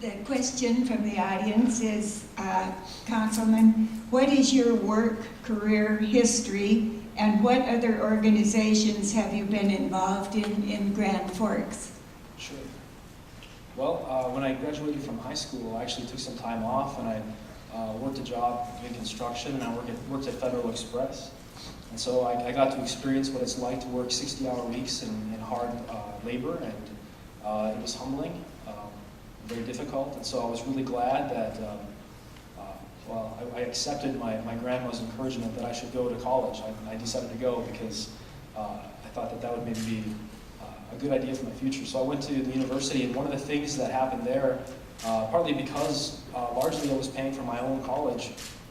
The question from the audience is, Councilman, what is your work career history and what other organizations have you been involved in Grand Forks? Sure. Well, when I graduated from high school, I actually took some time off and I worked a job in construction, and I worked at Federal Express. And so I got to experience what it's like to work 60-hour weeks in hard labor, and it was humbling, very difficult. And so I was really glad that, I accepted my grandma's encouragement that I should go to college. I decided to go because I thought that would maybe be a good idea for my future. So I went to the university, and one of the things that happened there, partly because largely I was paying for my own college,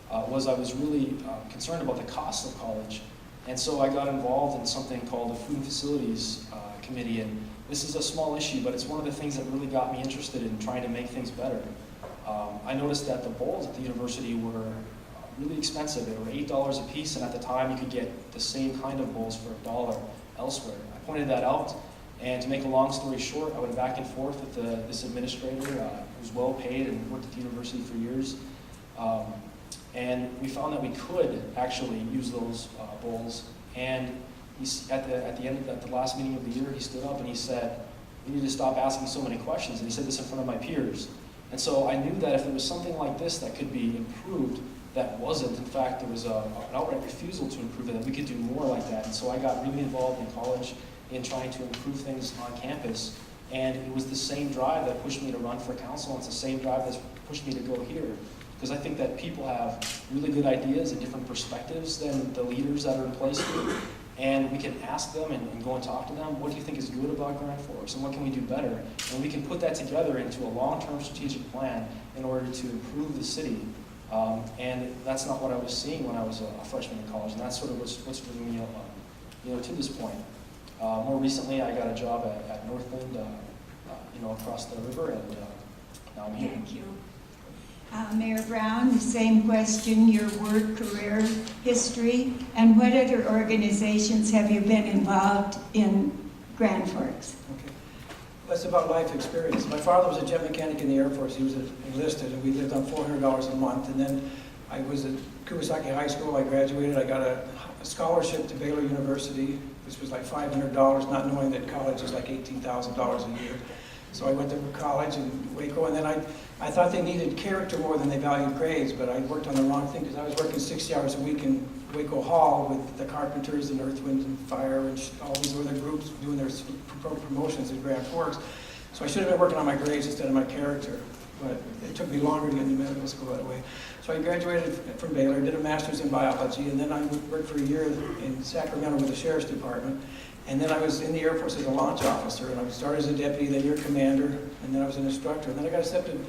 was I was really concerned about the cost of college. And so I got involved in something called the Food and Facilities Committee, and this is a small issue, but it's one of the things that really got me interested in trying to make things better. I noticed that the bowls at the university were really expensive. They were $8 a piece, and at the time you could get the same kind of bowls for $1 elsewhere. I pointed that out, and to make a long story short, I went back and forth with this administrator who was well paid and worked at the university for years. And we found that we could actually use those bowls. And at the last meeting of the year, he stood up and he said, "We need to stop asking so many questions." And he said this in front of my peers. And so I knew that if there was something like this that could be improved, that wasn't. In fact, there was an outright refusal to improve it, that we could do more like that. And so I got really involved in college in trying to improve things on campus. And it was the same drive that pushed me to run for council, and it's the same drive that's pushed me to go here. Because I think that people have really good ideas and different perspectives than the leaders that are in place here. And we can ask them and go and talk to them, what do you think is good about Grand Forks, and what can we do better? And we can put that together into a long-term strategic plan in order to improve the city. And that's not what I was seeing when I was a freshman in college, and that's sort of what's bringing me to this point. More recently, I got a job at Northland, across the river, and now I'm here. Thank you. Mayor Brown, the same question, your work career history, and what other organizations have you been involved in Grand Forks? Okay. That's about life experience. My father was a jet mechanic in the Air Force. He was enlisted, and we lived on $400 a month. And then I was at Kuwasaki High School. I graduated. I got a scholarship to Baylor University, which was like $500, not knowing that college is like $18,000 a year. So I went to college in Waco, and then I thought they needed character more than they valued grades, but I worked on the wrong thing because I was working 60 hours a week in Waco Hall with the Carpenters and Earth, Wind and Fire and all these other groups doing their promotions at Grand Forks. So I should have been working on my grades instead of my character, but it took me longer to get into medical school that way. So I graduated from Baylor, did a master's in biology, and then I worked for a year in Sacramento with the Sheriff's Department. And then I was in the Air Force as a launch officer, and I started as a deputy, then your commander, and then I was an instructor. And then I got accepted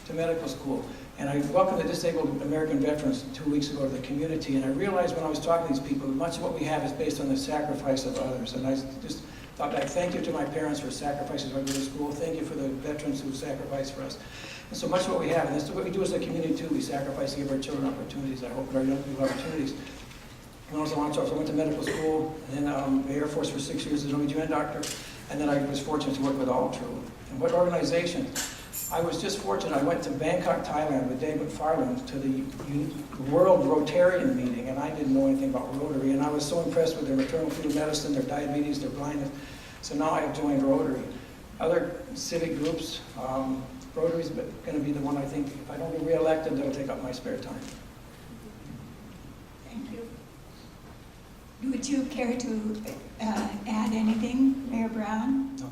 to medical school. And I welcomed the disabled American veterans 2 weeks ago to the community, and I realized when I was talking to these people, much of what we have is based on the sacrifice of others. And I just thought back, thank you to my parents for sacrifices when I go to school. Thank you for the veterans who sacrificed for us. And so much of what we have, and this is what we do as a community too, we sacrifice to give our children opportunities. I hope our young people opportunities. When I was a launch officer, I went to medical school, and then the Air Force for 6 years as an OB/GYN doctor, and then I was fortunate to work with Altru. And what organization? I was just fortunate. I went to Bangkok, Thailand with Dave McFarland to the World Rotarian meeting, and I didn't know anything about Rotary, and I was so impressed with their maternal fetal medicine, their diabetes, their blindness. So now I have joined Rotary. Other civic groups, Rotary's going to be the one I think, if I don't get reelected, that'll take up my spare time. Thank you. Would you care to add anything, Mayor Brown? No.